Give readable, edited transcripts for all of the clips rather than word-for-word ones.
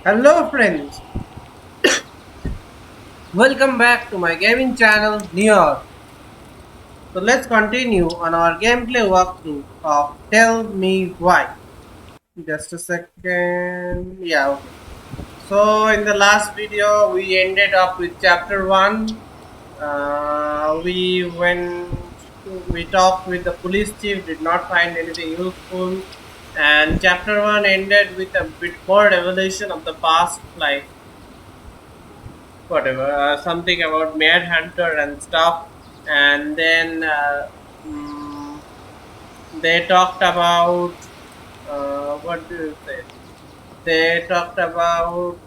Hello friends, welcome back to my gaming channel Neon. So let's continue on our gameplay walkthrough of Tell Me Why. Just a second. Yeah, okay. So in the last video we ended up with chapter 1. We went, we talked with the police chief, did not find anything useful, and chapter 1 ended with a bit more revelation of the past life, whatever, something about Mad Hunter and stuff, and then mm, they talked about what do you say? They talked about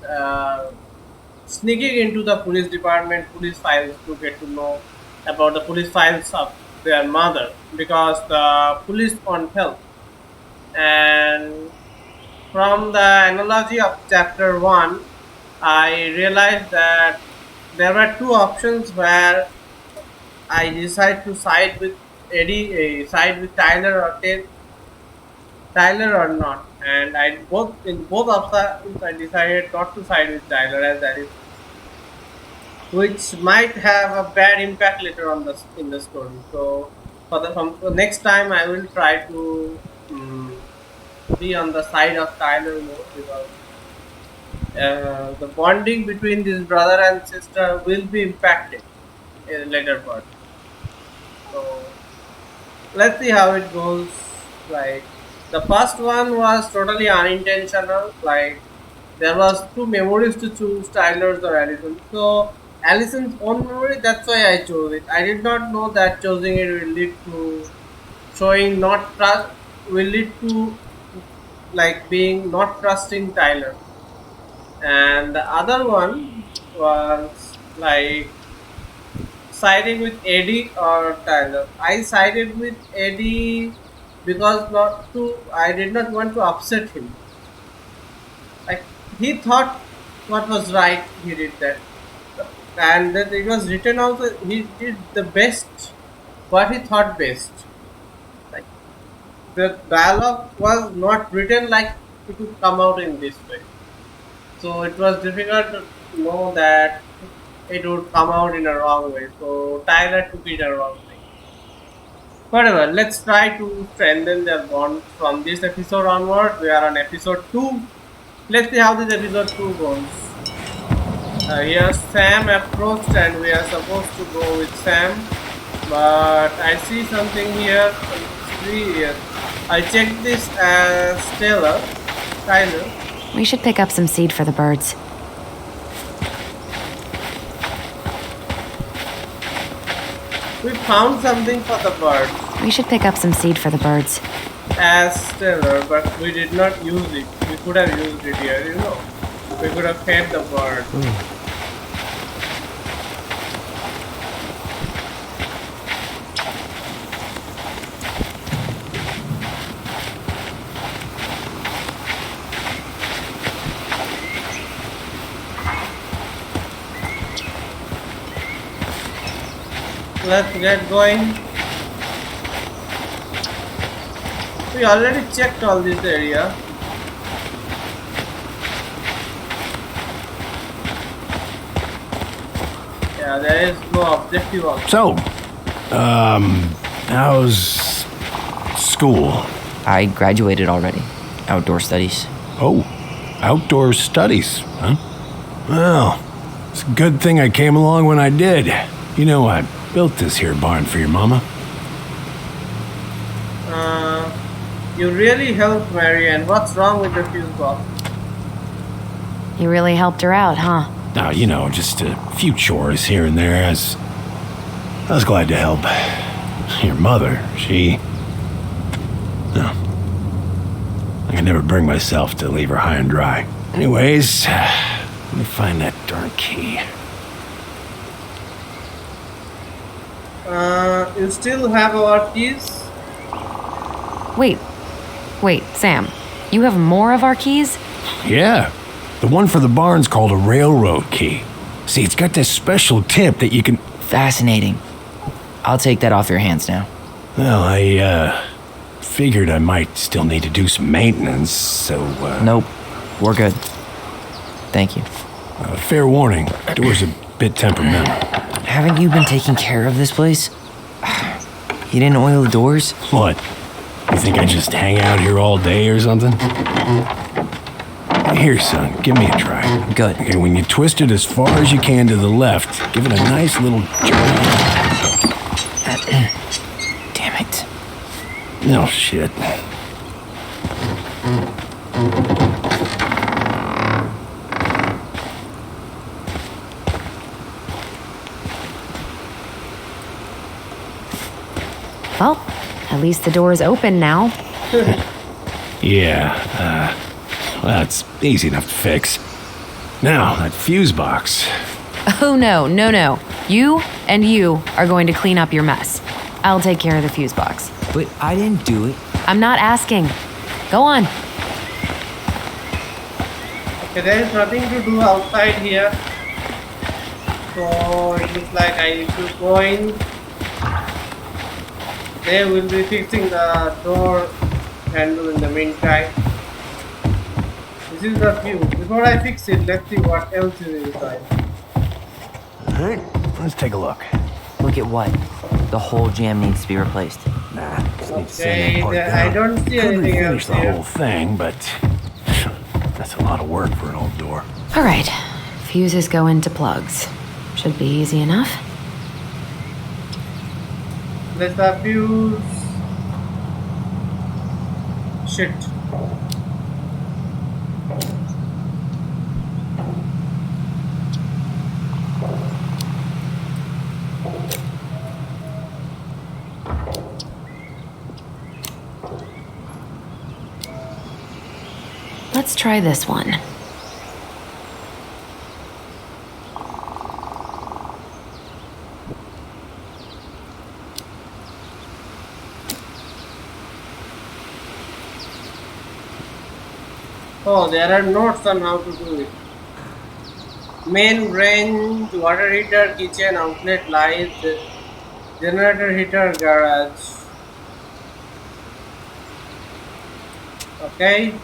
sneaking into the police department, police files to get to know about the police files of their mother because the police want help. And from the analogy of chapter 1, I realized that there were two options where I decide to side with side with Tyler or Tyler or not. And I both in both options I decided not to side with Tyler, as that is, which might have a bad impact later on in the story. So for next time, I will try to be on the side of Tyler more because the bonding between this brother and sister will be impacted in later part. So let's see how it goes. Like the first one was totally unintentional. Like there was two memories to choose, Tyler's or Allison. So Allison's own memory. That's why I chose it. I did not know that choosing it will lead to showing not trust. Will lead to like being not trusting Tyler. And the other one was like siding with Eddie or Tyler. I sided with Eddie because not to I did not want to upset him. Like he thought what was right, he did that, and that it was written also. He did the best, what he thought best. Like the dialogue was not written like it would come out in this way. So it was difficult to know that it would come out in a wrong way. So Tyler took it a wrong way. Whatever, let's try to strengthen their bond from this episode onward. We are on episode 2. Let's see how this episode 2 goes. Here Sam approached and we are supposed to go with Sam. But I see something here. Yes. I checked this as Tyler. We should pick up some seed for the birds. We found something for the birds We should pick up some seed for the birds. as stellar, but we did not use it. We could have used it here, you know. We could have fed the bird. Let's get going. We already checked all this area. Yeah, there is no objective also. So, how's school? I graduated already. Outdoor studies. Oh, outdoor studies, huh? Well, it's a good thing I came along when I did. You know, I built this here barn for your mama. You really helped Marianne. What's wrong with the fuse box? You really helped her out, huh? Now, you know, just a few chores here and there. I was glad to help. Your mother, no, I can never bring myself to leave her high and dry. Anyways, let me find that darn key. You still have our keys? Wait, Sam. You have more of our keys? Yeah, the one for the barn's called a railroad key. See, it's got this special tip that you can... Fascinating. I'll take that off your hands now. Well, I figured I might still need to do some maintenance, so... Nope. We're good. Thank you. Fair warning, door's a bit temperamental. Haven't you been taking care of this place? You didn't oil the doors? What? You think I just hang out here all day or something? Here, son, give me a try. Good. Okay, when you twist it as far as you can to the left, give it a nice little jerk. Damn it. No shit. Well, at least the door is open now. Yeah, well, that's easy enough to fix. Now, that fuse box. Oh, no. You and you are going to clean up your mess. I'll take care of the fuse box. But I didn't do it. I'm not asking. Go on. Okay, there is nothing to do outside here. So it looks like I need to go in. They will be fixing the door handle in the meantime. This is the view. Before I fix it, let's see what else is inside. Alright, let's take a look. Look at what? The whole jam needs to be replaced. Nah, just need to sand Okay, that part I down. don't see Couldn't anything finish else the here. whole thing, but that's a lot of work for an old door. All right. Fuses go into plugs. Should be easy enough. Let's the fuse. Shit. Let's try this one. Oh, there are notes on how to do it. Main range, water heater, kitchen, outlet, light, generator heater, garage. Okay.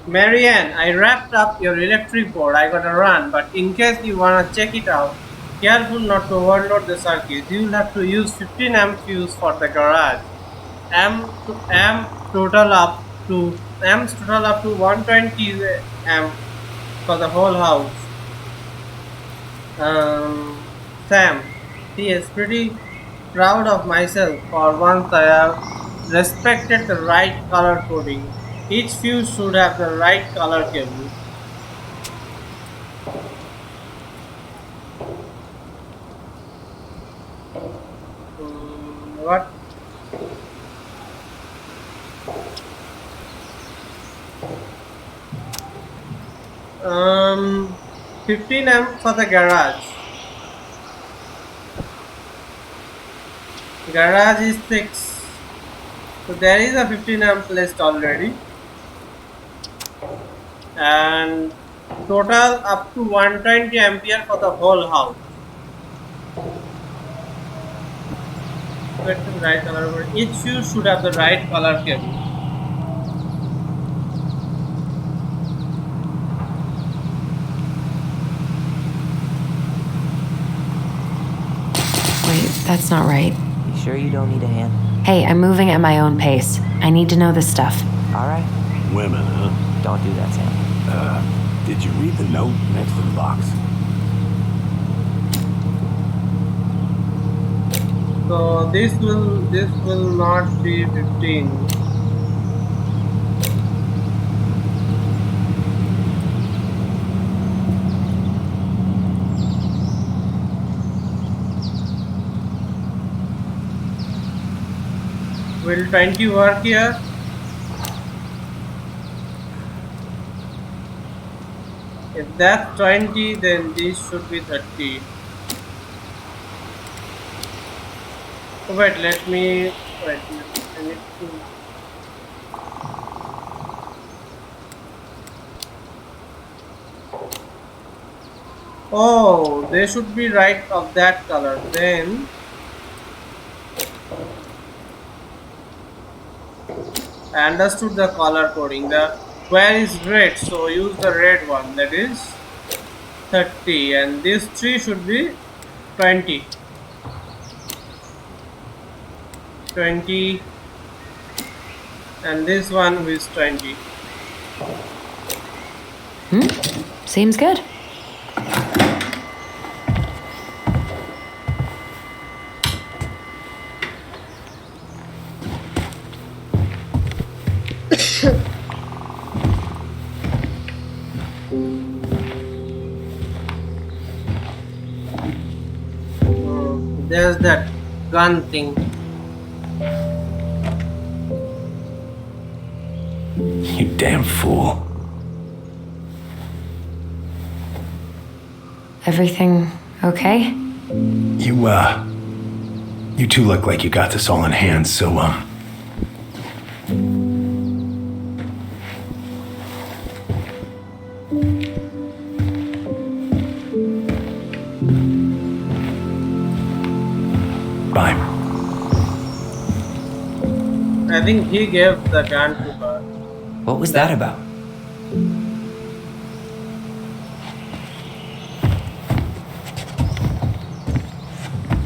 Marianne, I wrapped up your electric board. I gotta run, but in case you wanna check it out, careful not to overload the circuit. You'll have to use 15 amp fuse for the garage. Amps total up to 120 amp for the whole house. Sam, he is pretty proud of myself for once I have respected the right color coding. Each fuse should have the right color cable. What? 15 amp for the garage. Garage is 6. So there is a 15 amp list already. And total up to 120 ampere for the whole house. Get the right color, but each fuse should have the right color cable. Wait, that's not right. You sure you don't need a hand? Hey, I'm moving at my own pace. I need to know this stuff. All right. Women, huh? Don't do that, Sam. Did you read the note next to the box? So this will not be 15. Will 20 work here? If that's 20, then this should be 30. Oh, wait, let me. Wait, I need to. Oh, they should be right of that color. Then. I understood the color coding. The Where is red? So use the red one. That is 30, and this 3 should be 20. 20, and this one is 20. Seems good. There's that gun thing. You damn fool. Everything okay? You two look like you got this all in hand, so, bye. I think he gave the gun to her. What was that about?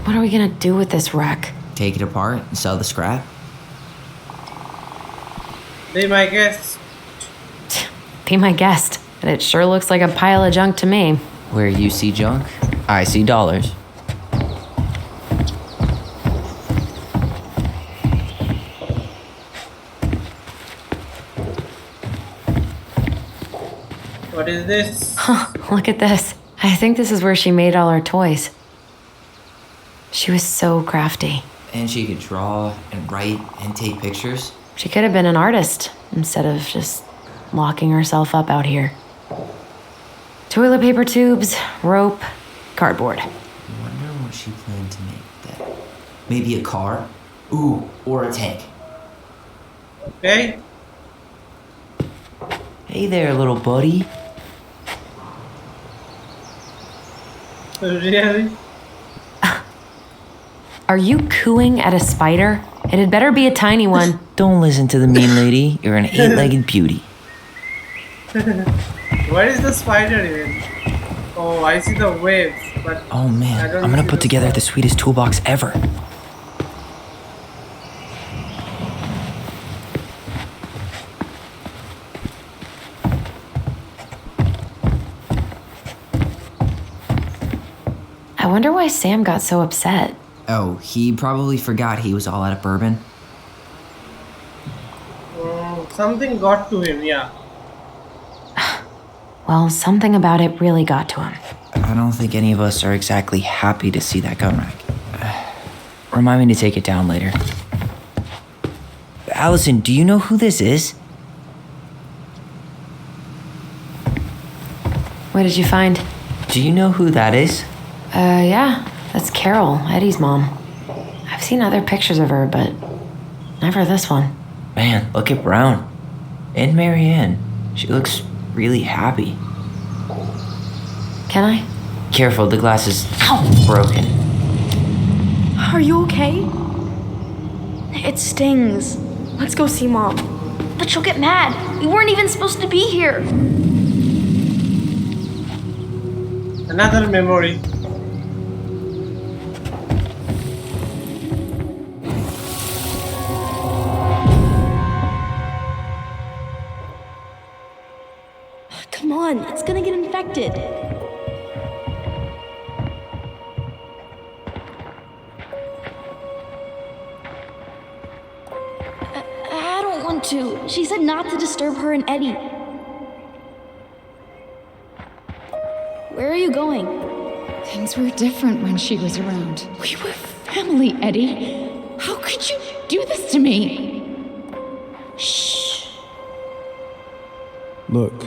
What are we gonna do with this wreck? Take it apart and sell the scrap? Be my guest. Be my guest. But it sure looks like a pile of junk to me. Where you see junk, I see dollars. What is this? Look at this. I think this is where she made all her toys. She was so crafty. And she could draw and write and take pictures. She could have been an artist instead of just locking herself up out here. Toilet paper tubes, rope, cardboard. I wonder what she planned to make that. Maybe a car? Ooh, or a tank. Okay. Hey there, little buddy. Really? Are you cooing at a spider? It had better be a tiny one. Don't listen to the mean lady. You're an eight-legged beauty. Where is the spider even? Oh, I see the waves, but Oh I man, don't I'm gonna see put the together spider. the sweetest toolbox ever. I wonder why Sam got so upset. Oh, he probably forgot he was all out of bourbon. Something got to him, yeah. Well, something about it really got to him. I don't think any of us are exactly happy to see that gun rack. Remind me to take it down later. Allison, do you know who this is? What did you find? Do you know who that is? Yeah, that's Carol, Eddie's mom. I've seen other pictures of her, but never this one. Man, look at Brown. And Marianne. She looks really happy. Can I? Careful, the glass is broken. Are you okay? It stings. Let's go see Mom. But she'll get mad. We weren't even supposed to be here. Another memory. Come on, it's gonna get infected. I don't want to. She said not to disturb her and Eddie. Where are you going? Things were different when she was around. We were family, Eddie. How could you do this to me? Shh. Look,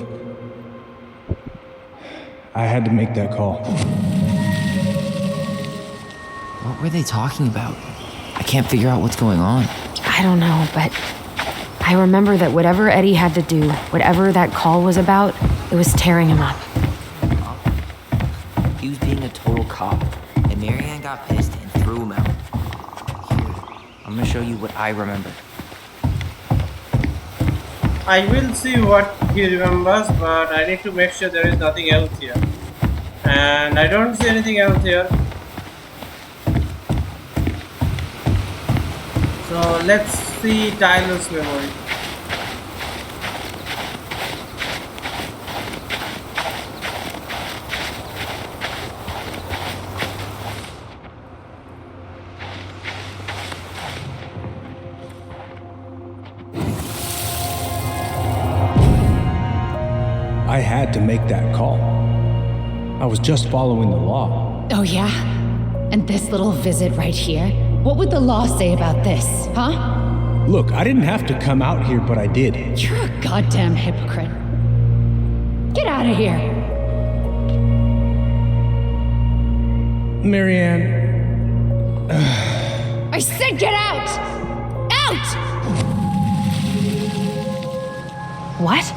I had to make that call. What were they talking about? I can't figure out what's going on. I don't know, but I remember that whatever Eddie had to do, whatever that call was about, it was tearing him up. He was being a total cop, and Marianne got pissed and threw him out. Here, I'm gonna show you what I remember. I will see what he remembers, but I need to make sure there is nothing else here. And I don't see anything else here. So let's see Tyler's memory. I had to make that call. I was just following the law. Oh, yeah? And this little visit right here? What would the law say about this, huh? Look, I didn't have to come out here, but I did. You're a goddamn hypocrite. Get out of here. Marianne, I said get out! Out! What?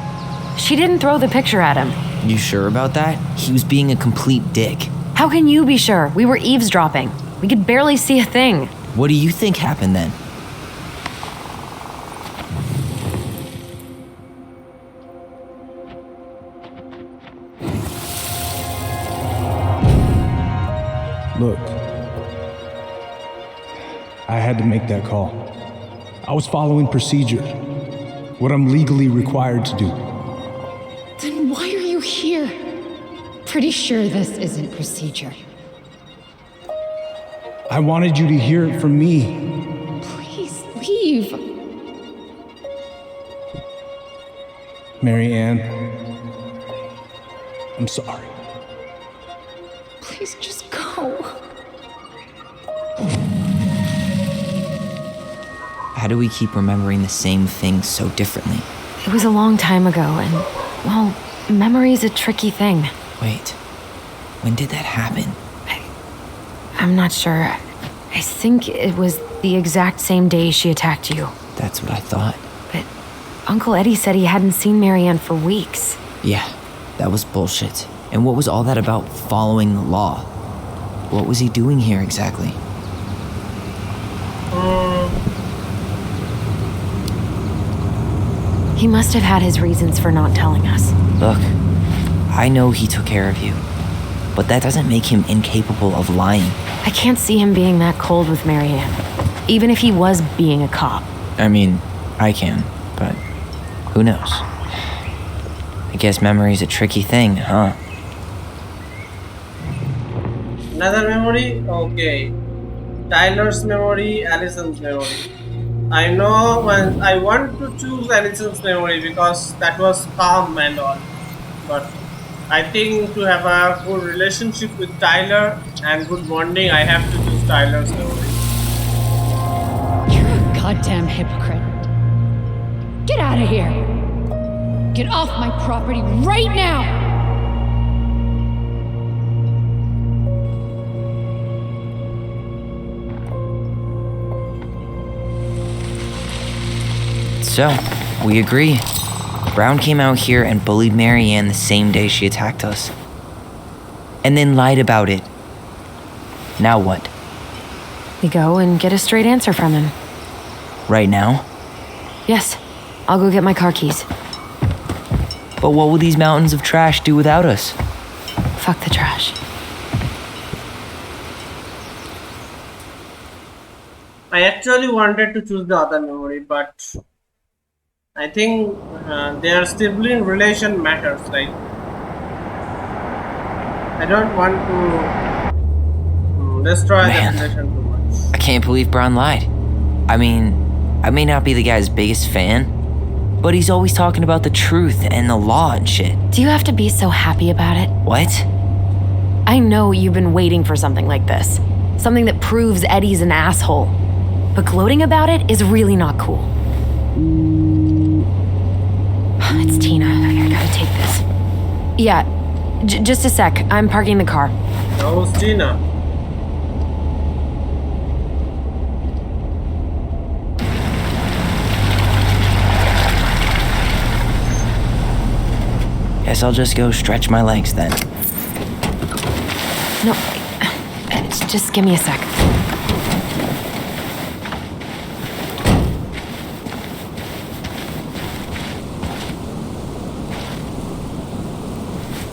She didn't throw the picture at him. You sure about that? He was being a complete dick. How can you be sure? We were eavesdropping. We could barely see a thing. What do you think happened then? look. I had to make that call. I was following procedure. What I'm legally required to do. Then why are you here? Pretty sure this isn't procedure. I wanted you to hear it from me. Please leave. Marianne, I'm sorry. Please just go. How do we keep remembering the same things so differently? It was a long time ago, and, well, memory's a tricky thing. Wait, when did that happen? I'm not sure. I think it was the exact same day she attacked you. That's what I thought. But Uncle Eddie said he hadn't seen Marianne for weeks. Yeah, that was bullshit. And what was all that about following the law? What was he doing here exactly? He must have had his reasons for not telling us. Look, I know he took care of you, but that doesn't make him incapable of lying. I can't see him being that cold with Marianne, even if he was being a cop. I mean, I can, but who knows? I guess memory's a tricky thing, huh? Another memory? Okay. Tyler's memory, Allison's memory. I know when I want to choose Allison's memory because that was calm and all. But I think to have a good relationship with Tyler and good bonding, I have to choose Tyler's memory. You're a goddamn hypocrite. Get out of here. Get off my property right now. So, we agree. Brown came out here and bullied Marianne the same day she attacked us. And then lied about it. Now what? We go and get a straight answer from him. Right now? Yes, I'll go get my car keys. But what will these mountains of trash do without us? Fuck the trash. I actually wanted to choose the other memory, but I think their sibling relation matters, right? I don't want to destroy Man. the relation too much. I can't believe Brown lied. I mean, I may not be the guy's biggest fan, but he's always talking about the truth and the law and shit. Do you have to be so happy about it? What? I know you've been waiting for something like this. Something that proves Eddie's an asshole. But gloating about it is really not cool. It's Tina. I gotta take this. Yeah, just a sec. I'm parking the car. How's Tina? Guess I'll just go stretch my legs then. No, just give me a sec.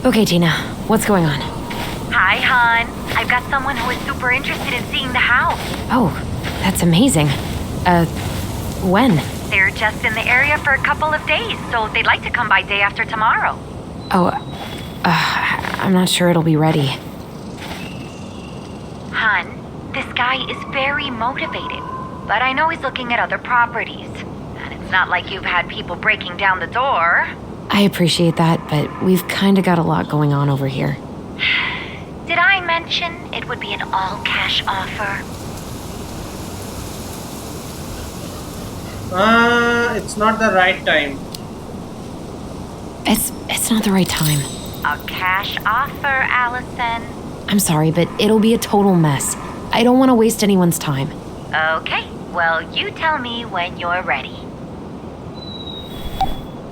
Okay, Tina, what's going on? Hi, hon. I've got someone who is super interested in seeing the house. Oh, that's amazing. When? They're just in the area for a couple of days, so they'd like to come by day after tomorrow. Oh, I'm not sure it'll be ready. Hon, this guy is very motivated, but I know he's looking at other properties. And it's not like you've had people breaking down the door. I appreciate that, but we've kinda got a lot going on over here. Did I mention it would be an all-cash offer? It's not the right time. It's not the right time. A cash offer, Allison. I'm sorry, but it'll be a total mess. I don't want to waste anyone's time. Okay, well, you tell me when you're ready.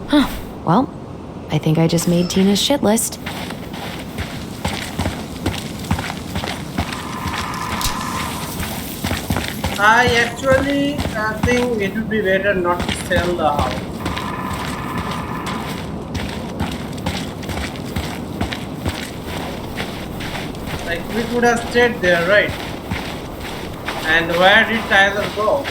Huh. Well, I think I just made Tina's shit list. I actually think it would be better not to sell the house. Like, we could have stayed there, right? And where did Tyler go?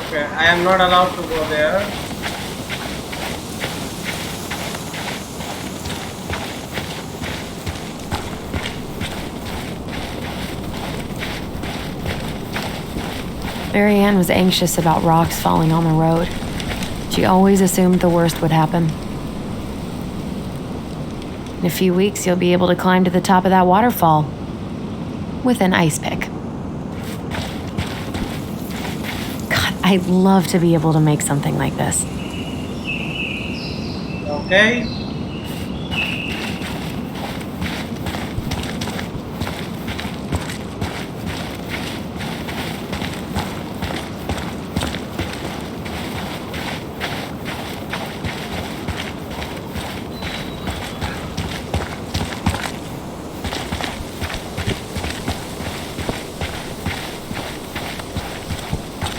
Okay, I am not allowed to go there. Marianne was anxious about rocks falling on the road. She always assumed the worst would happen. In a few weeks, you'll be able to climb to the top of that waterfall with an ice pick. God, I'd love to be able to make something like this. Okay.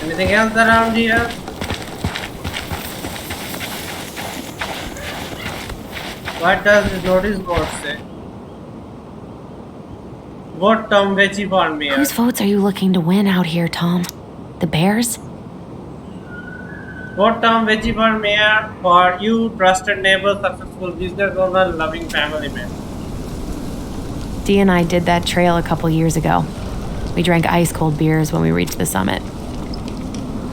Anything else around here? What does this notice board say? Vote Tom Veggie for mayor. Whose votes are you looking to win out here, Tom? The Bears? Vote Tom Veggie for mayor for you, trusted neighbor, successful business owner, loving family man. Dee and I did that trail a couple years ago. We drank ice-cold beers when we reached the summit.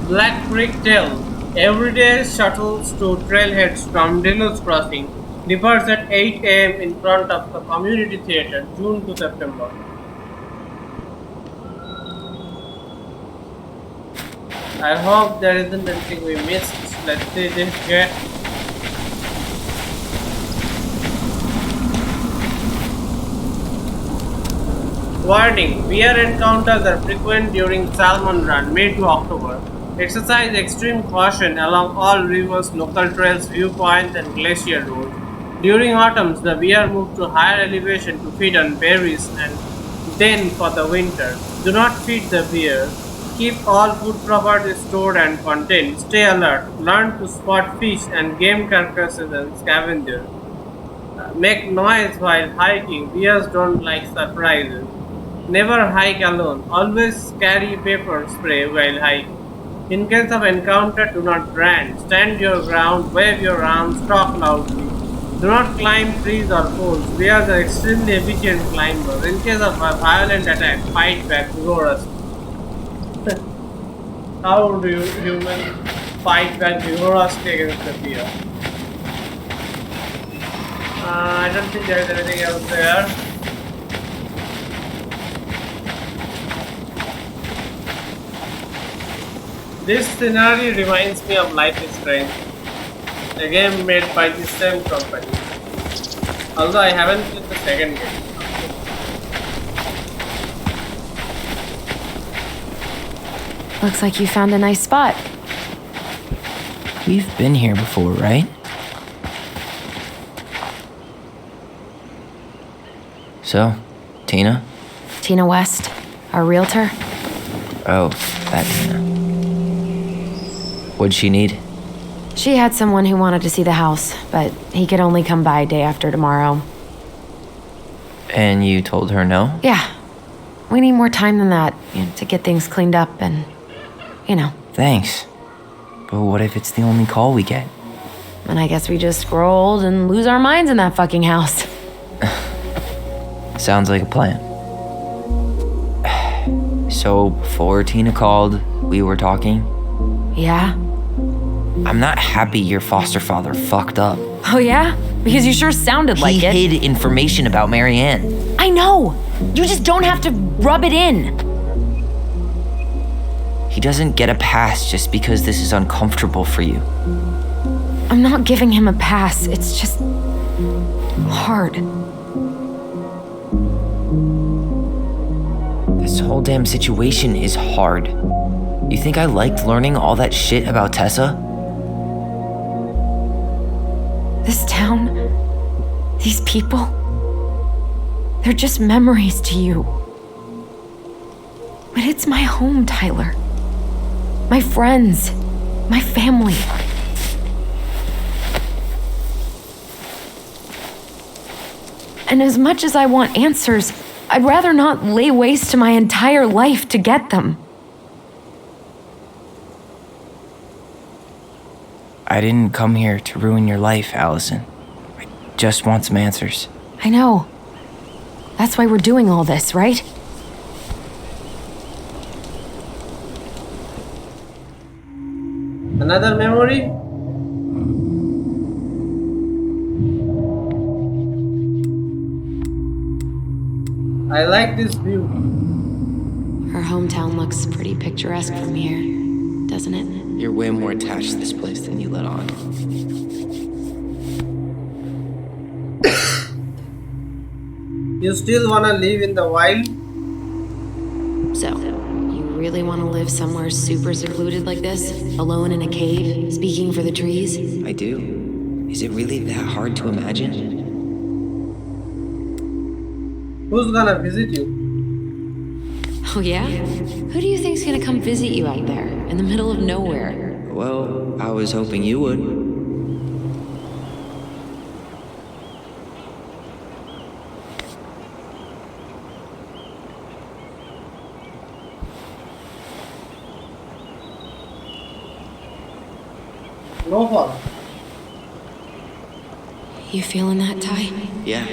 Black Creek Trail. Everyday shuttles to trailheads from Delos Crossing departs at 8 a.m. in front of the community theater, June to September. I hope there isn't anything we missed. Let's see this get. Warning, bear encounters are frequent during Salmon Run, May to October. Exercise extreme caution along all rivers, local trails, viewpoints, and glacier roads. During autumns, the bear move to higher elevation to feed on berries and then for the winter. Do not feed the bear. Keep all food properties stored and contained. Stay alert. Learn to spot fish and game carcasses and scavengers. Make noise while hiking. Bears don't like surprises. Never hike alone. Always carry pepper spray while hiking. In case of encounter, do not run. Stand your ground, wave your arms, talk loudly. Do not climb trees or poles. Bears are extremely efficient climbers. In case of a violent attack, fight back vigorously. How do you humans fight back vigorously against the bear? I don't think there is anything else there. This scenario reminds me of Life is Strange, a game made by the same company. Although I haven't played the second game. Looks like you found a nice spot. We've been here before, right? So, Tina? Tina West, our realtor. Oh, that Tina. What'd she need? She had someone who wanted to see the house, but he could only come by day after tomorrow. And you told her no? Yeah. We need more time than that, to get things cleaned up and, Thanks. But what if it's the only call we get? And I guess we just grow old and lose our minds in that fucking house. Sounds like a plan. So, before Tina called, we were talking. Yeah? I'm not happy your foster father fucked up. Oh yeah? Because you sure sounded like it. He hid information about Marianne. I know! You just don't have to rub it in. He doesn't get a pass just because this is uncomfortable for you. I'm not giving him a pass. It's just hard. This whole damn situation is hard. You think I liked learning all that shit about Tessa? This town, these people, they're just memories to you. But it's my home, Tyler. My friends, my family. And as much as I want answers, I'd rather not lay waste to my entire life to get them. I didn't come here to ruin your life, Allison. I just want some answers. I know. That's why we're doing all this, right? Another memory? I like this view. Her hometown looks pretty picturesque from here, doesn't it? You're way more attached to this place than you let on. You still wanna live in the wild? So, you really want to live somewhere super secluded like this? Alone in a cave, speaking for the trees? I do. Is it really that hard to imagine? Who's gonna visit you? Oh yeah? Who do you think's gonna come visit you out there, in the middle of nowhere? Well, I was hoping you would. No fun. You feeling that, Ty? Yeah.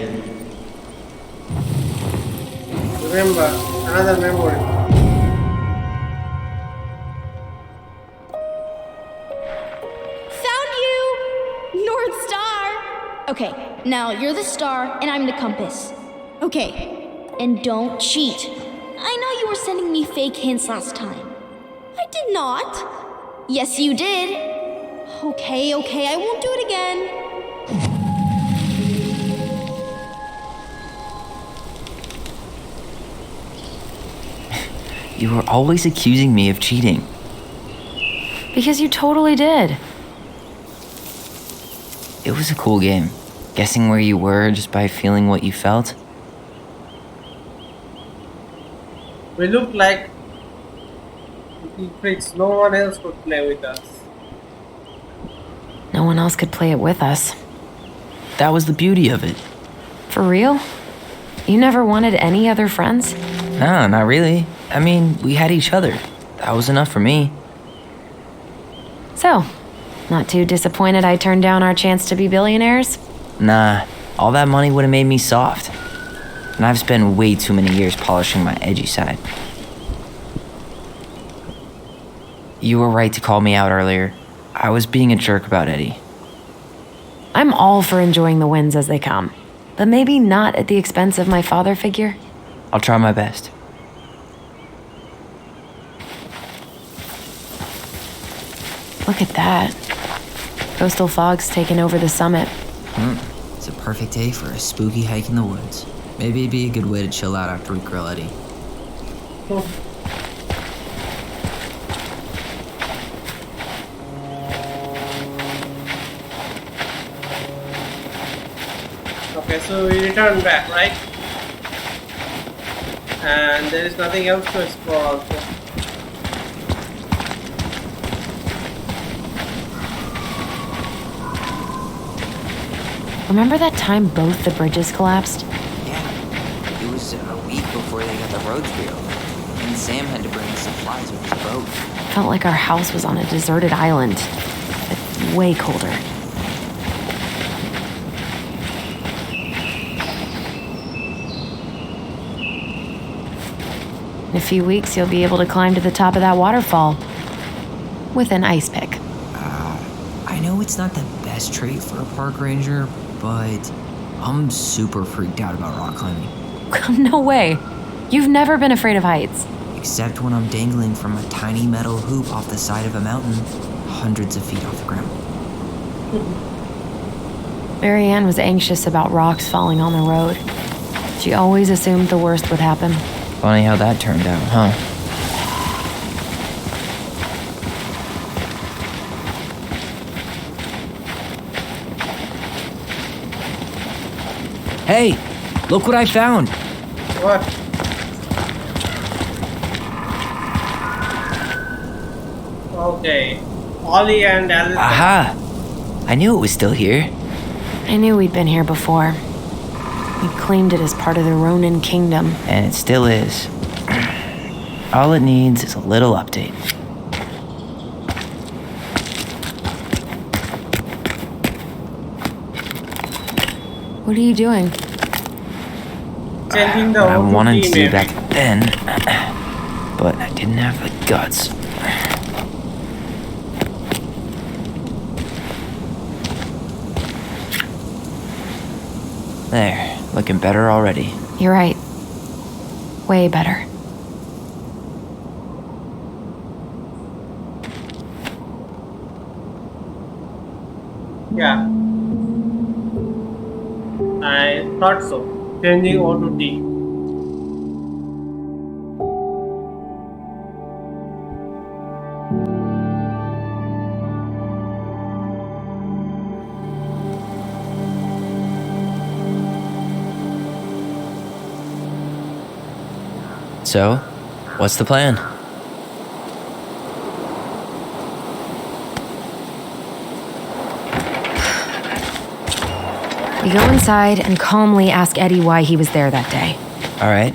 Remember, another memory. Found you! North Star! Okay, now you're the star and I'm the compass. Okay, and don't cheat. I know you were sending me fake hints last time. I did not. Yes, you did. Okay, I won't do it again. You were always accusing me of cheating. Because you totally did. It was a cool game. Guessing where you were just by feeling what you felt. We look like freaks. No one else could play with us. No one else could play it with us. That was the beauty of it. For real? You never wanted any other friends? No, not really. I mean, we had each other. That was enough for me. So, not too disappointed I turned down our chance to be billionaires? Nah, all that money would have made me soft. And I've spent way too many years polishing my edgy side. You were right to call me out earlier. I was being a jerk about Eddie. I'm all for enjoying the wins as they come, but maybe not at the expense of my father figure. I'll try my best. Look at that. Coastal fog's taken over the summit. It's a perfect day for a spooky hike in the woods. Maybe it'd be a good way to chill out after we grill Eddie. Okay, so we return back, right? And there is nothing else to explore also. Remember that time both the bridges collapsed? Yeah. It was a week before they got the roads reopened. And Sam had to bring supplies with his boat. Felt like our house was on a deserted island, but way colder. In a few weeks, you'll be able to climb to the top of that waterfall with an ice pick. I know it's not the best trait for a park ranger, but I'm super freaked out about rock climbing. No way. You've never been afraid of heights. Except when I'm dangling from a tiny metal hoop off the side of a mountain, hundreds of feet off the ground. Marianne was anxious about rocks falling on the road. She always assumed the worst would happen. Funny how that turned out, huh? Hey, look what I found. What? Okay. Ollie and Alice. Aha! I knew it was still here. I knew we'd been here before. We claimed it as part of the Ronin kingdom. And it still is. All it needs is a little update. What are you doing? Changing the What I whole wanted to routine, do back then, but I didn't have the guts. There, looking better already. You're right. Way better. Yeah. I thought so. Changing O to D. So, what's the plan? We go inside and calmly ask Eddie why he was there that day. All right.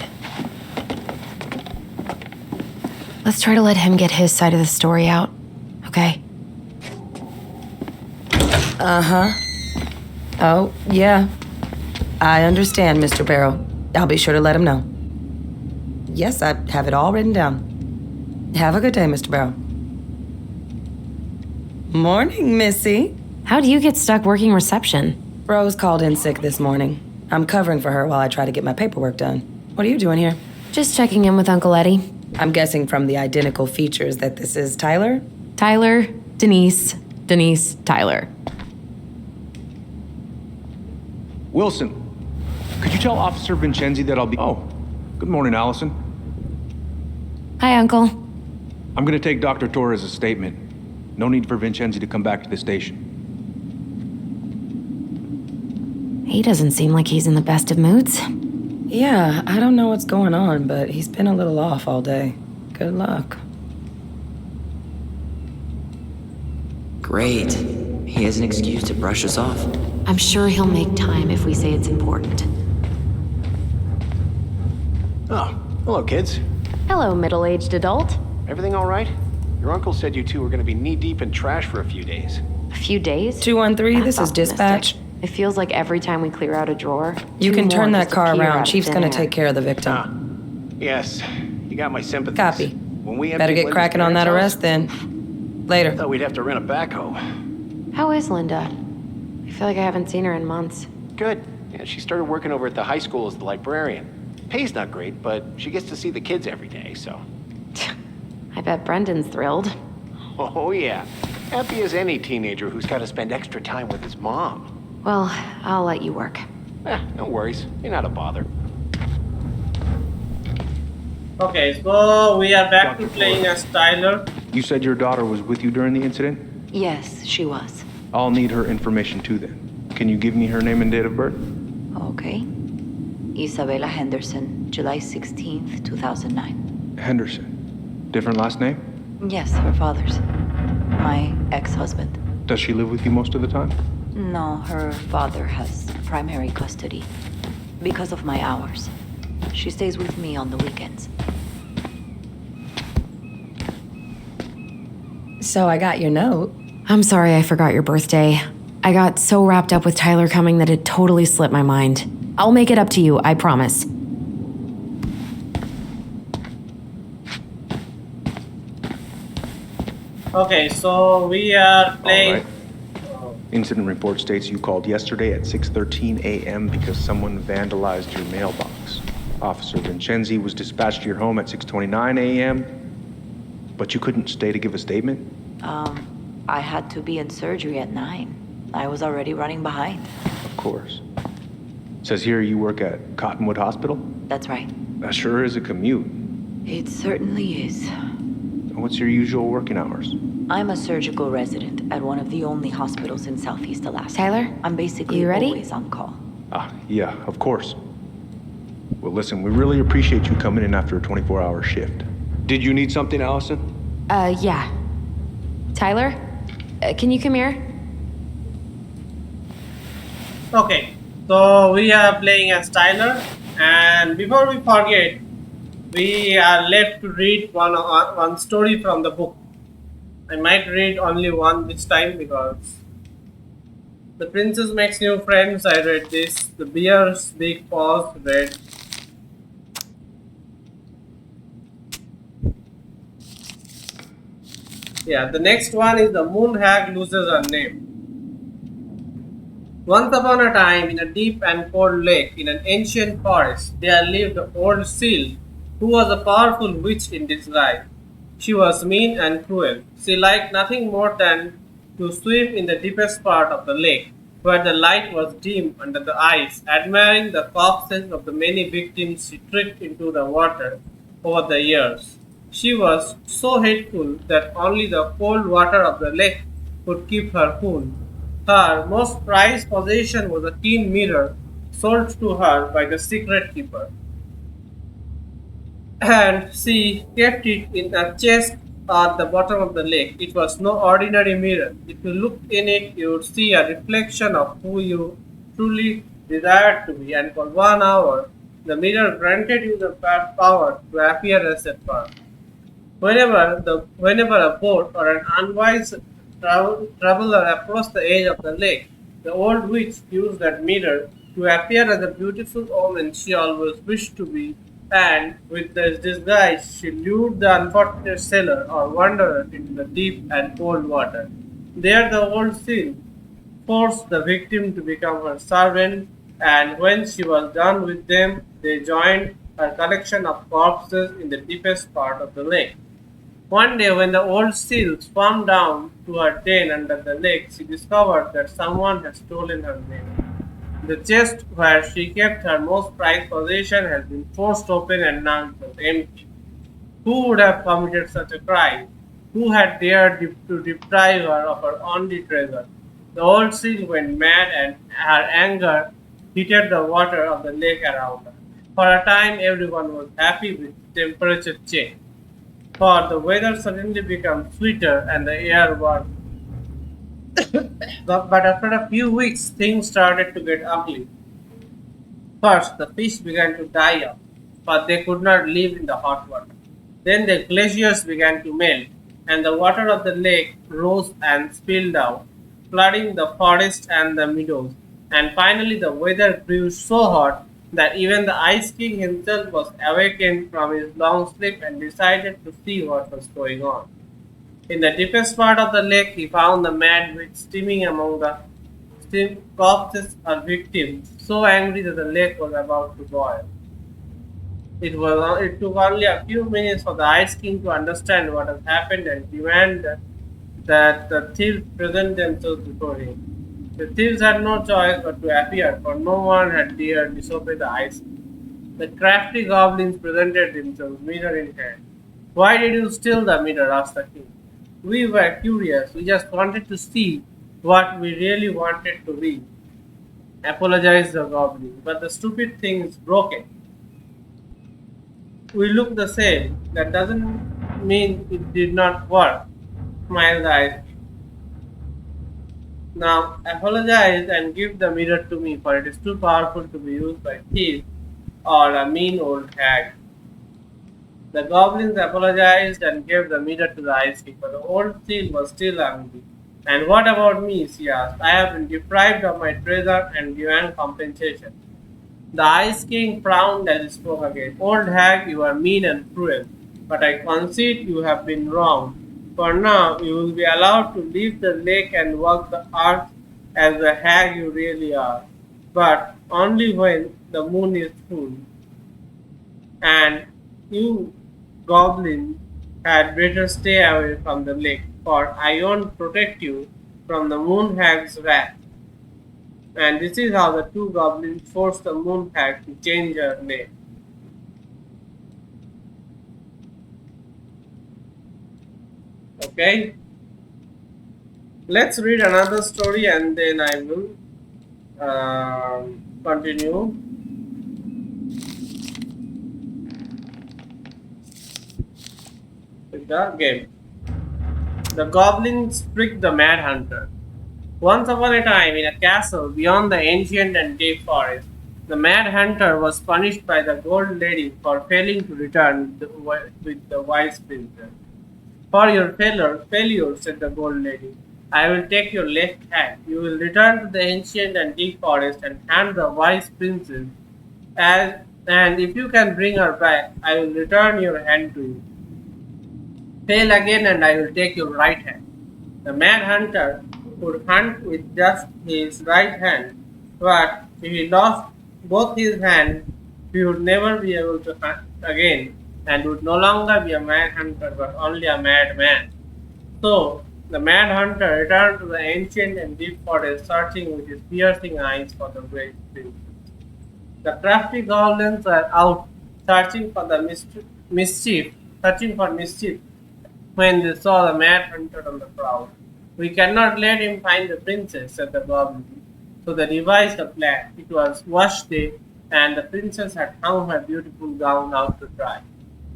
Let's try to let him get his side of the story out, okay? Uh-huh. Oh, yeah. I understand, Mr. Barrow. I'll be sure to let him know. Yes, I have it all written down. Have a good day, Mr. Barrow. Morning, Missy. How do you get stuck working reception? Rose called in sick this morning. I'm covering for her while I try to get my paperwork done. What are you doing here? Just checking in with Uncle Eddie. I'm guessing from the identical features that this is Tyler? Tyler, Denise, Denise, Tyler. Wilson, could you tell Officer Vincenzi that I'll be... Oh, good morning, Allison. Hi, Uncle. I'm gonna take Dr. Torres' statement. No need for Vincenzi to come back to the station. He doesn't seem like he's in the best of moods. Yeah, I don't know what's going on, but he's been a little off all day. Good luck. Great. He has an excuse to brush us off. I'm sure he'll make time if we say it's important. Oh, hello, kids. Hello, middle-aged adult. Everything all right? Your uncle said you two were going to be knee-deep in trash for a few days. A few days? 213, this is That's dispatch. optimistic. It feels like every time we clear out a drawer, You two can more turn that just car appear out around. of Chief's thin gonna air. take care of the victim. Yes, you got my sympathies. Copy. When we Better emptied get Linda's cracking on that parents' arrest then. house, I Later. thought we'd have to rent a backhoe. How is Linda? I feel like I haven't seen her in months. Good. Yeah, she started working over at the high school as the librarian. Pay's not great, but she gets to see the kids every day, so... I bet Brendan's thrilled. Oh, yeah. Happy as any teenager who's got to spend extra time with his mom. Well, I'll let you work. No worries. You're not a bother. Okay, so we are back to playing as Tyler. You said your daughter was with you during the incident? Yes, she was. I'll need her information too then. Can you give me her name and date of birth? Okay. Isabella Henderson, July 16th, 2009. Henderson. Different last name? Yes, her father's. My ex-husband. Does she live with you most of the time? No, her father has primary custody. Because of my hours. She stays with me on the weekends. So I got your note. I'm sorry I forgot your birthday. I got so wrapped up with Tyler coming that it totally slipped my mind. I'll make it up to you, I promise. Okay, so we are playing. All right. Incident report states you called yesterday at 6:13 a.m. because someone vandalized your mailbox. Officer Vincenzi was dispatched to your home at 6:29 a.m., but you couldn't stay to give a statement? I had to be in surgery at 9. I was already running behind. Of course. Says here you work at Cottonwood Hospital? That's right. That sure is a commute. It certainly is. What's your usual working hours? I'm a surgical resident at one of the only hospitals in Southeast Alaska. Tyler? I'm basically You ready? always on call. Yeah, of course. Well, listen, we really appreciate you coming in after a 24-hour shift. Did you need something, Allison? Yeah. Tyler? Can you come here? Okay, so we are playing as Tyler, and before we forget, we are left to read one story from the book. I might read only one this time because The Princess Makes New Friends, I read this. The Bear's Big Paws, read. Yeah, the next one is The Moon Hag Loses Her Name. Once upon a time, in a deep and cold lake in an ancient forest, there lived an old seal who was a powerful witch in disguise. She was mean and cruel. She liked nothing more than to swim in the deepest part of the lake, where the light was dim under the ice, admiring the corpses of the many victims she tricked into the water over the years. She was so hateful that only the cold water of the lake could keep her cool. Her most prized possession was a tin mirror sold to her by the secret keeper, and she kept it in a chest at the bottom of the lake. It was no ordinary mirror. If you looked in it, you would see a reflection of who you truly desired to be, and for 1 hour, the mirror granted you the power to appear as a pearl. Whenever a boat or an unwise traveler approached the edge of the lake, the old witch used that mirror to appear as a beautiful woman she always wished to be, and with this disguise she lured the unfortunate sailor or wanderer into the deep and cold water. There the old seal forced the victim to become her servant, and when she was done with them, they joined her collection of corpses in the deepest part of the lake. One day, when the old seal swam down to her den under the lake, she discovered that someone had stolen her mirror. The chest where she kept her most prized possession had been forced open and now it was empty. Who would have committed such a crime? Who had dared to deprive her of her only treasure? The old seal went mad and her anger heated the water of the lake around her. For a time, everyone was happy with temperature change, for the weather suddenly became sweeter and the air warm. But after a few weeks, things started to get ugly. First, the fish began to die off, for they could not live in the hot water. Then the glaciers began to melt, and the water of the lake rose and spilled out, flooding the forest and the meadows. And finally, the weather grew so hot that even the Ice King himself was awakened from his long sleep and decided to see what was going on. In the deepest part of the lake, he found the mad witch steaming among the corpses of victims, so angry that the lake was about to boil. It took only a few minutes for the Ice King to understand what had happened and demand that the thieves present themselves before him. The thieves had no choice but to appear, for no one had dared disobey the Ice King. The crafty goblins presented themselves, mirror in hand. "Why did you steal the mirror?" asked the king. "We were curious. We just wanted to see what we really wanted to be," apologized the goblin. "But the stupid thing is broken. We look the same. That doesn't mean it did not work," smiled the Ice King. Now apologize and give the mirror to me, for it is too powerful to be used by thieves or a mean old hag. The goblins apologized and gave the mirror to the ice king, but the old seal was still angry. And what about me? She asked. I have been deprived of my treasure and given compensation. The Ice King frowned as he spoke again. Old hag, you are mean and cruel, but I concede you have been wrong. For now, you will be allowed to leave the lake and walk the earth as the hag you really are, but only when the moon is full. And you, goblin, had better stay away from the lake, for I won't protect you from the moon hag's wrath. And this is how the two goblins forced the moon hag to change her name. Okay, let's read another story and then I will continue. With the game. The goblins pricked the mad hunter. Once upon a time, in a castle beyond the ancient and deep forest, the mad hunter was punished by the gold lady for failing to return with the wise princess. For your failure, said the gold lady, I will take your left hand. You will return to the ancient and deep forest and hand the wise princess, and if you can bring her back, I will return your hand to you. Fail again and I will take your right hand. The mad hunter could hunt with just his right hand, but if he lost both his hands, he would never be able to hunt again and would no longer be a mad hunter but only a madman. So the mad hunter returned to the ancient and deep forest, searching with his piercing eyes for the great princess. The crafty goblins were out searching for the mischief when they saw the mad hunter on the prowl. We cannot let him find the princess, said the goblin. So they devised a plan. It was wash day, and the princess had hung her beautiful gown out to dry.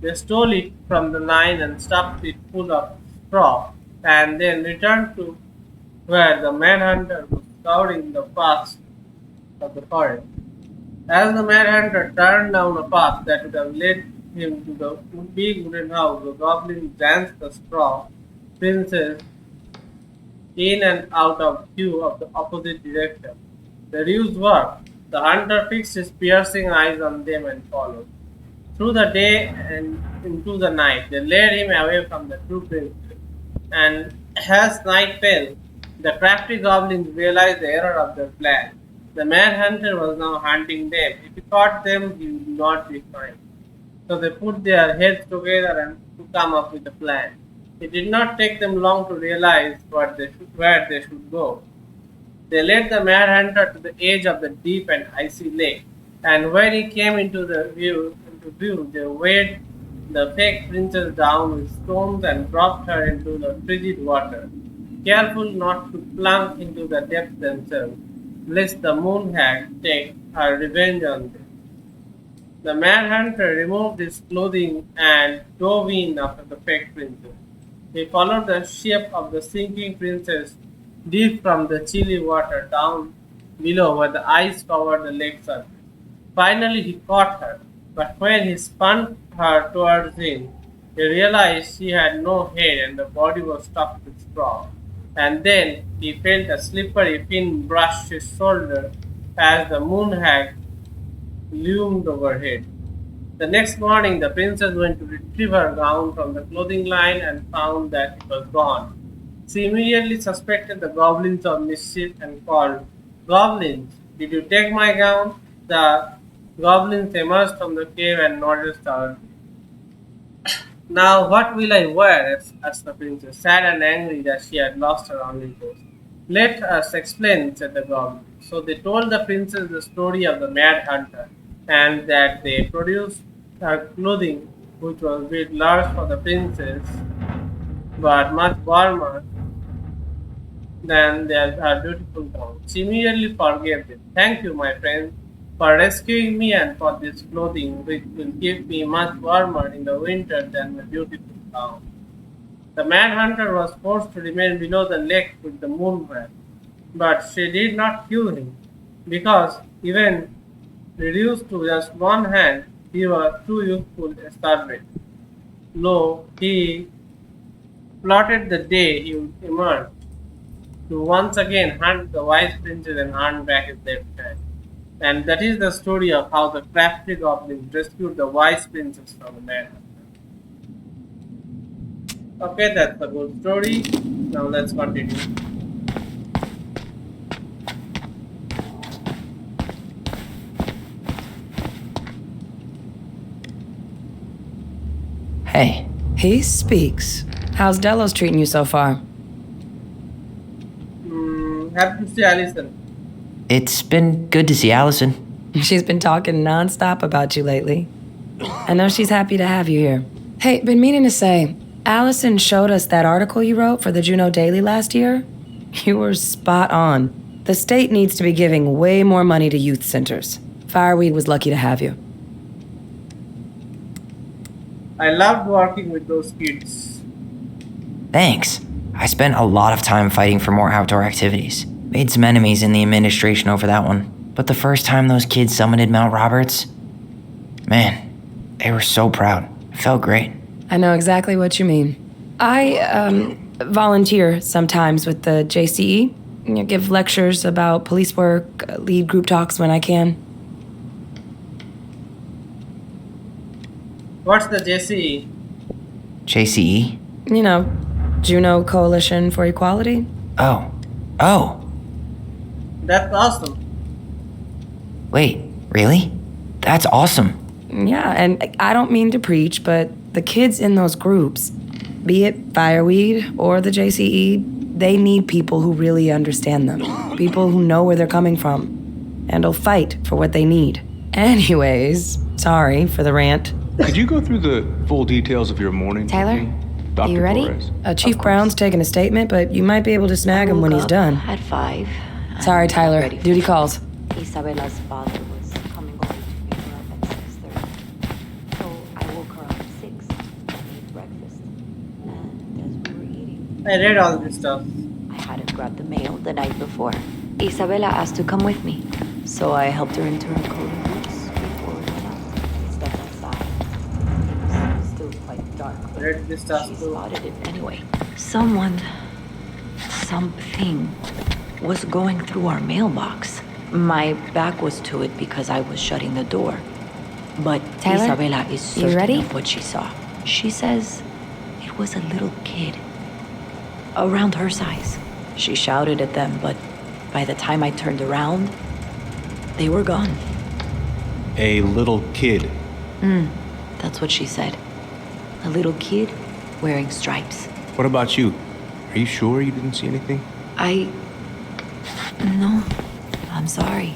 They stole it from the line and stuffed it full of straw, and then returned to where the manhunter was scouring the paths of the forest. As the manhunter turned down a path that would have led him to the big wooden house, the goblin danced the straw princess in and out of view of the opposite direction. The ruse worked. The hunter fixed his piercing eyes on them and followed. Through the day and into the night, they led him away from the true princess. And as night fell, the crafty goblins realized the error of their plan. The manhunter was now hunting them. If he caught them, he would not be fine. So they put their heads together and to come up with a plan. It did not take them long to realize where they should go. They led the manhunter to the edge of the deep and icy lake, and when he came into view, they weighed the fake princess down with stones and dropped her into the frigid water, careful not to plunk into the depths themselves, lest the moon hag take her revenge on them. The manhunter removed his clothing and dove in after the fake princess. He followed the shape of the sinking princess deep from the chilly water down below where the ice covered the lake surface. Finally, he caught her, but when he spun her towards him, he realized she had no head and the body was stuffed with straw. And then he felt a slippery fin brush his shoulder as the moon hag loomed overhead. The next morning, the princess went to retrieve her gown from the clothing line and found that it was gone. She immediately suspected the goblins of mischief and called, Goblins, did you take my gown? The goblins emerged from the cave and nodded sourly. Now what will I wear? Asked the princess, sad and angry that she had lost her only ghost. Let us explain, said the goblin. So they told the princess the story of the mad hunter, and that they produced her clothing, which was a bit large for the princess, but much warmer than her beautiful gown. She immediately forgave them. Thank you, my friend, for rescuing me and for this clothing, which will keep me much warmer in the winter than my beautiful gown. The manhunter was forced to remain below the lake with the moon hag. But she did not kill him because even reduced to just one hand, he was too useful a servant. Lo, he plotted the day he would emerge to once again hunt the wise princess and earn back his left hand. And that is the story of how the crafty goblin rescued the wise princess from the manhunt. Okay, that's a good story. Now let's continue. Hey. He speaks. How's Delos treating you so far? Happy to see Allison. It's been good to see Allison. She's been talking nonstop about you lately. I know she's happy to have you here. Hey, been meaning to say, Allison showed us that article you wrote for the Juneau Daily last year. You were spot on. The state needs to be giving way more money to youth centers. Fireweed was lucky to have you. I loved working with those kids. Thanks. I spent a lot of time fighting for more outdoor activities. Made some enemies in the administration over that one. But the first time those kids summited Mount Roberts, man, they were so proud. It felt great. I know exactly what you mean. I volunteer sometimes with the JCE. Give lectures about police work, lead group talks when I can. What's the JCE? JCE? You know, Juneau Coalition for Equality. Oh. That's awesome. Wait, really? That's awesome. Yeah, and I don't mean to preach, but the kids in those groups, be it Fireweed or the JCE, they need people who really understand them. People who know where they're coming from and will fight for what they need. Anyways, sorry for the rant. Could you go through the full details of your morning? Tyler, Dr. you ready? Torres? Chief Brown's taking a statement, but you might be able to snag him when he's done. At 5. Sorry, Tyler. Duty calls. Isabella's father was coming over to pick her up at 6:30. So I woke her up at 6 and ate breakfast. And as we were eating, I read all this stuff. I hadn't grabbed the mail the night before. Isabella asked to come with me, so I helped her into her coat and boots before we went out. Stepped outside. It was still quite dark. I read this stuff She too. spotted it anyway. Something was going through our mailbox. My back was to it because I was shutting the door. But Tyler, Isabella is you certain ready? of what she saw. She says it was a little kid, around her size. She shouted at them, but by the time I turned around, they were gone. A little kid. That's what she said. A little kid wearing stripes. What about you? Are you sure you didn't see anything? No, I'm sorry.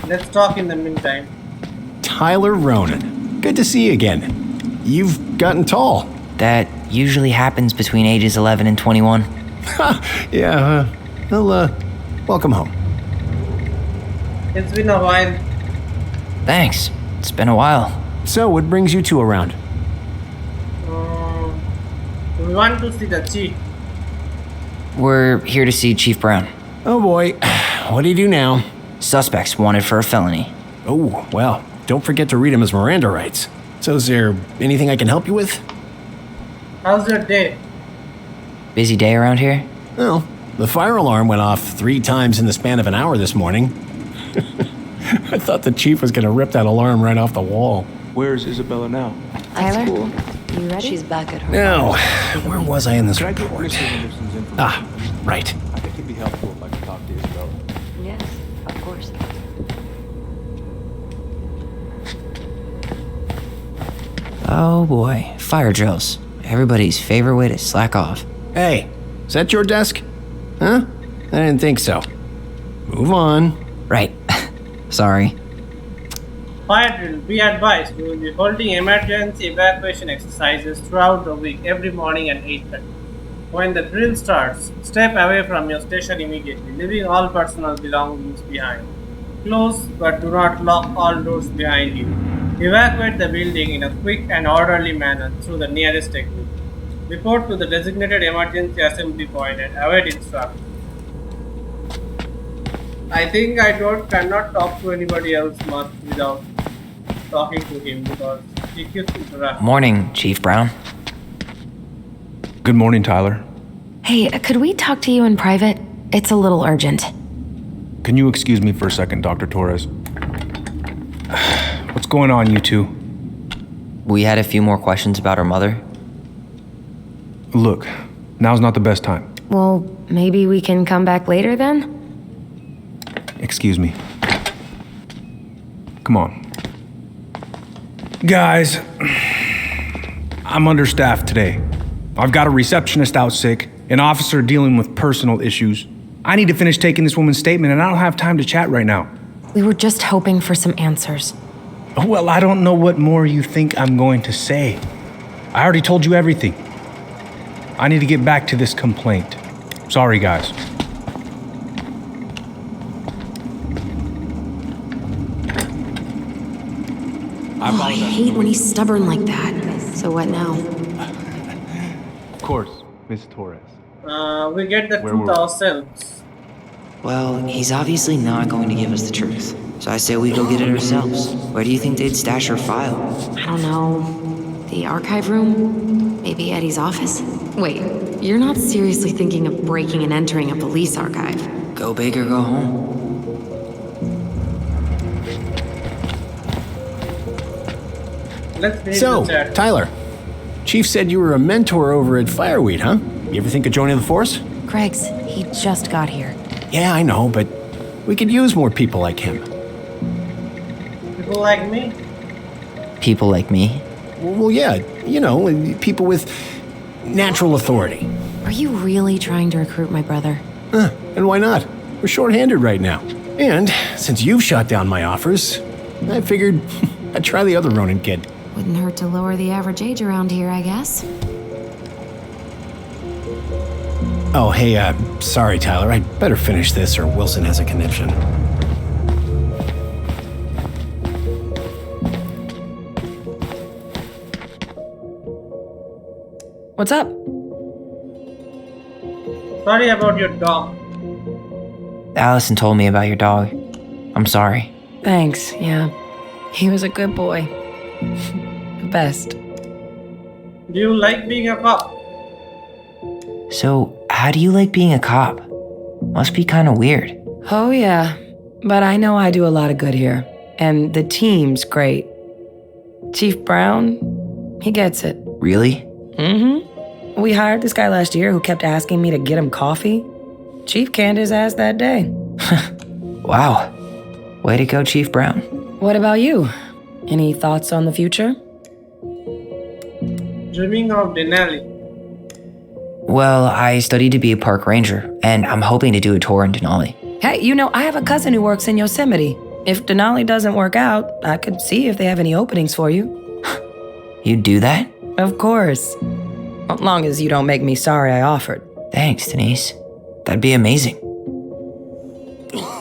Let's talk in the meantime. Tyler Ronan. Good to see you again. You've gotten tall. That usually happens between ages 11 and 21. Yeah, well, welcome home. It's been a while. Thanks. It's been a while. So, what brings you two around? We want to see the chief. We're here to see Chief Brown. Oh boy, what do you do now? Suspects wanted for a felony. Oh, well, don't forget to read him his Miranda rights. So is there anything I can help you with? How's your day? Busy day around here? Well, the fire alarm went off 3 times in the span of an hour this morning. I thought the chief was going to rip that alarm right off the wall. Where's Isabella now? Tyler, School. you ready? She's back at her. Now, where was I in this Could I get report? Mr. Henderson's information? Ah, right. I think it'd be helpful if I could talk to Isabella. Yes, of course. Oh boy, fire drills. Everybody's favorite way to slack off. Hey, is that your desk? Huh? I didn't think so. Move on. Right. Sorry. Fire drill. Be advised, we will be holding emergency evacuation exercises throughout the week, every morning at 8:30. When the drill starts, step away from your station immediately, leaving all personal belongings behind. Close, but do not lock all doors behind you. Evacuate the building in a quick and orderly manner through the nearest exit. Report to the designated emergency assembly point and await instructions. I think I don't cannot talk to anybody else much without talking to him because he keeps interrupting. Morning, Chief Brown. Good morning, Tyler. Hey, could we talk to you in private? It's a little urgent. Can you excuse me for a second, Dr. Torres? What's going on, you two? We had a few more questions about our mother. Look, now's not the best time. Well, maybe we can come back later then? Excuse me. Come on. Guys, I'm understaffed today. I've got a receptionist out sick, an officer dealing with personal issues. I need to finish taking this woman's statement, and I don't have time to chat right now. We were just hoping for some answers. Well, I don't know what more you think I'm going to say. I already told you everything. I need to get back to this complaint. Sorry, guys. I hate when he's stubborn like that. So what now? Of course, Miss Torres. We get the Where truth were we? ourselves. Well, he's obviously not going to give us the truth. So I say we go get it ourselves. Where do you think they'd stash her file? I don't know. The archive room? Maybe Eddie's office? Wait, you're not seriously thinking of breaking and entering a police archive? Go big or go home. Let's read So, the chat. Tyler, Chief said you were a mentor over at Fireweed, huh? You ever think of joining the force? Greg's, he just got here. Yeah, I know, but we could use more people like him. People like me. People like me. Well, yeah, you know, people with natural authority. Are you really trying to recruit my brother? And why not? We're short-handed right now. And since you've shot down my offers, I figured I'd try the other Ronin kid. Wouldn't hurt to lower the average age around here, I guess. Oh, hey, sorry, Tyler. I'd better finish this or Wilson has a conniption. What's up? Sorry about your dog. Allison told me about your dog. I'm sorry. Thanks, yeah. He was a good boy. The best. Do you like being a cop? So, how do you like being a cop? Must be kind of weird. Oh, yeah. But I know I do a lot of good here. And the team's great. Chief Brown, he gets it. Really? Mm-hmm. We hired this guy last year who kept asking me to get him coffee. Chief canned his ass that day. Wow. Way to go, Chief Brown. What about you? Any thoughts on the future? Dreaming of Denali. Well, I studied to be a park ranger, and I'm hoping to do a tour in Denali. Hey, you know, I have a cousin who works in Yosemite. If Denali doesn't work out, I could see if they have any openings for you. You do that? Of course. As long as you don't make me sorry I offered. Thanks, Denise. That'd be amazing.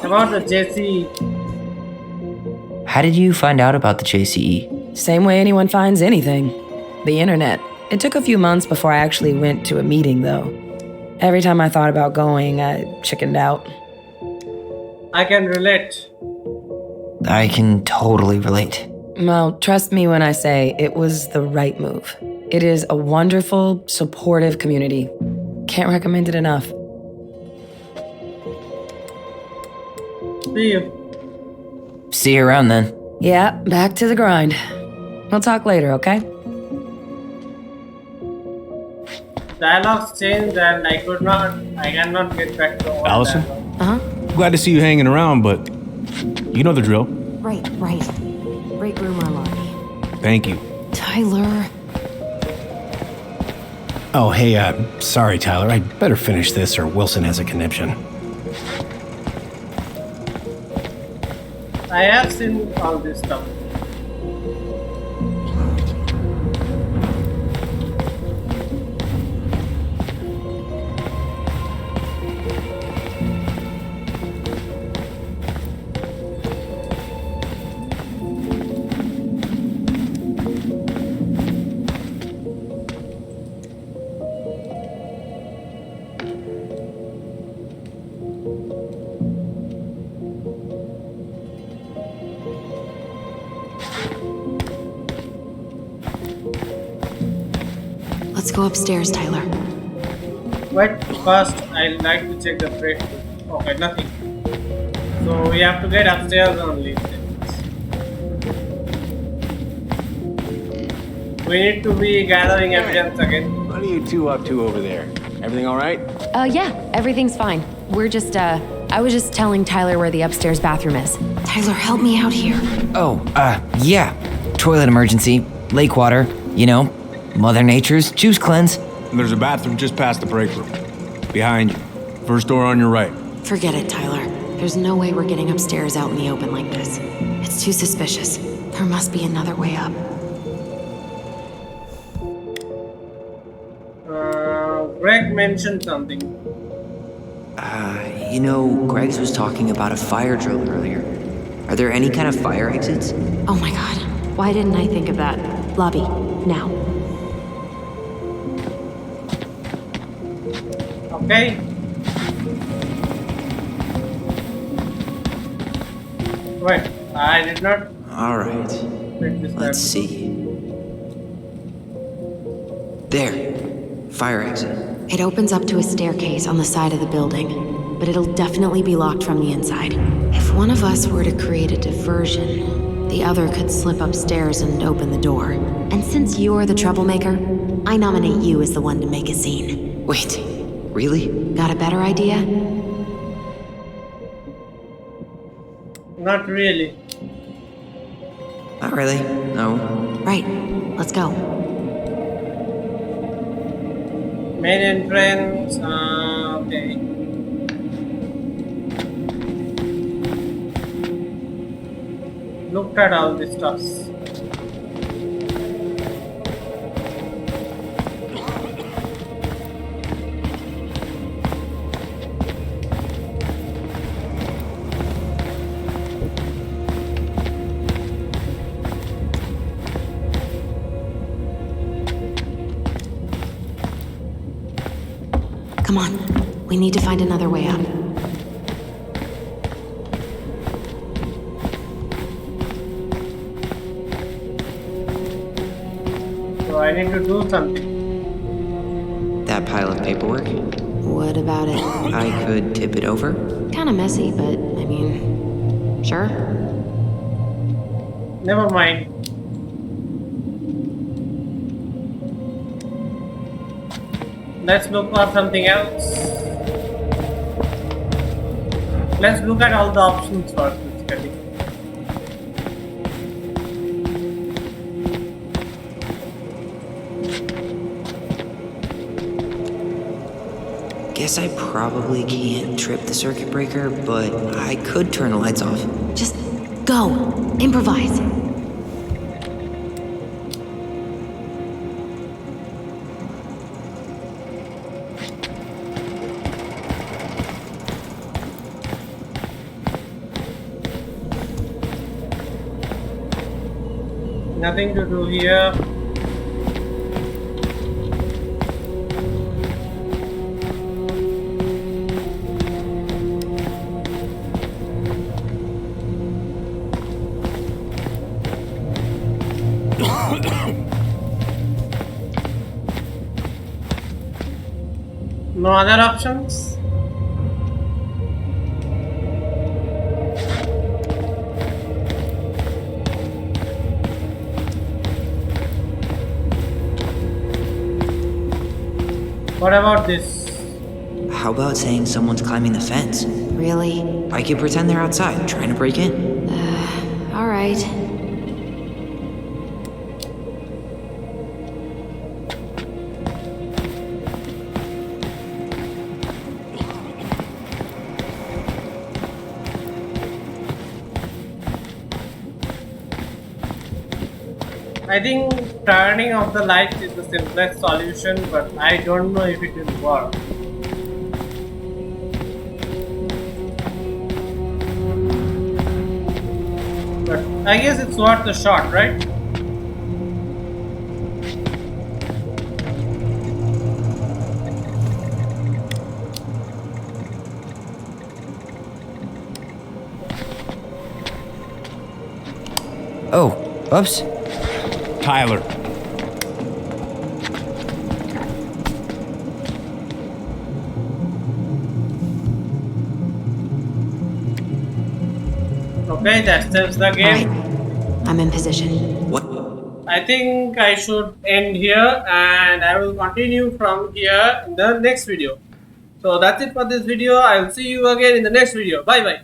About the JC. How did you find out about the JCE? Same way anyone finds anything. The internet. It took a few months before I actually went to a meeting, though. Every time I thought about going, I chickened out. I can relate. I can totally relate. Well, trust me when I say it was the right move. It is a wonderful, supportive community. Can't recommend it enough. See you. See you around then. Yeah, back to the grind. We'll talk later, okay? Dialogues changed and I cannot get back to all Allison? dialogue. Uh-huh. Glad to see you hanging around, but you know the drill. Right. Break room or lobby. Thank you. Tyler. Oh, hey, sorry, Tyler. I'd better finish this or Wilson has a conniption. I have seen all this stuff. Let's go upstairs, Tyler. But first, I'd like to check the break. Okay, nothing. So we have to get upstairs only. We need to be gathering evidence again. What are you two up to over there? Everything all right? Yeah, everything's fine. We're just, I was just telling Tyler where the upstairs bathroom is. Tyler, help me out here. Oh, yeah. Toilet emergency, lake water, you know, Mother Nature's juice cleanse. There's a bathroom just past the break room. Behind you. First door on your right. Forget it, Tyler. There's no way we're getting upstairs out in the open like this. It's too suspicious. There must be another way up. Greg mentioned something. You know, Greg's was talking about a fire drill earlier. Are there any kind of fire exits? Oh my god. Why didn't I think of that? Lobby, now. Okay. Wait, I did not. All right. Let's see. There. Fire exit. It opens up to a staircase on the side of the building, but it'll definitely be locked from the inside. If one of us were to create a diversion, the other could slip upstairs and open the door. And since you're the troublemaker, I nominate you as the one to make a scene. Wait, really? Got a better idea? Not really. Not really, no. Right, let's go. Main entrance, okay. Looked at all the stuffs. Come on, we need to find another way up. So I need to do something. That pile of paperwork? What about it? I could tip it over? Kinda messy, but I mean, sure. Never mind. Let's look for something else. Let's look at all the options first, basically. Guess I probably can't trip the circuit breaker, but I could turn the lights off. Just go. Improvise. Nothing to do here. No other options? What about this? How about saying someone's climbing the fence? Really? I could pretend they're outside, trying to break in. All right. I think turning off the lights is the simplest solution, but I don't know if it will work. But I guess it's worth a shot, right? Oh, oops. Tyler. Okay, that saves the game. Alright, I'm in position. What? I think I should end here and I will continue from here in the next video. So that's it for this video. I will see you again in the next video. Bye bye.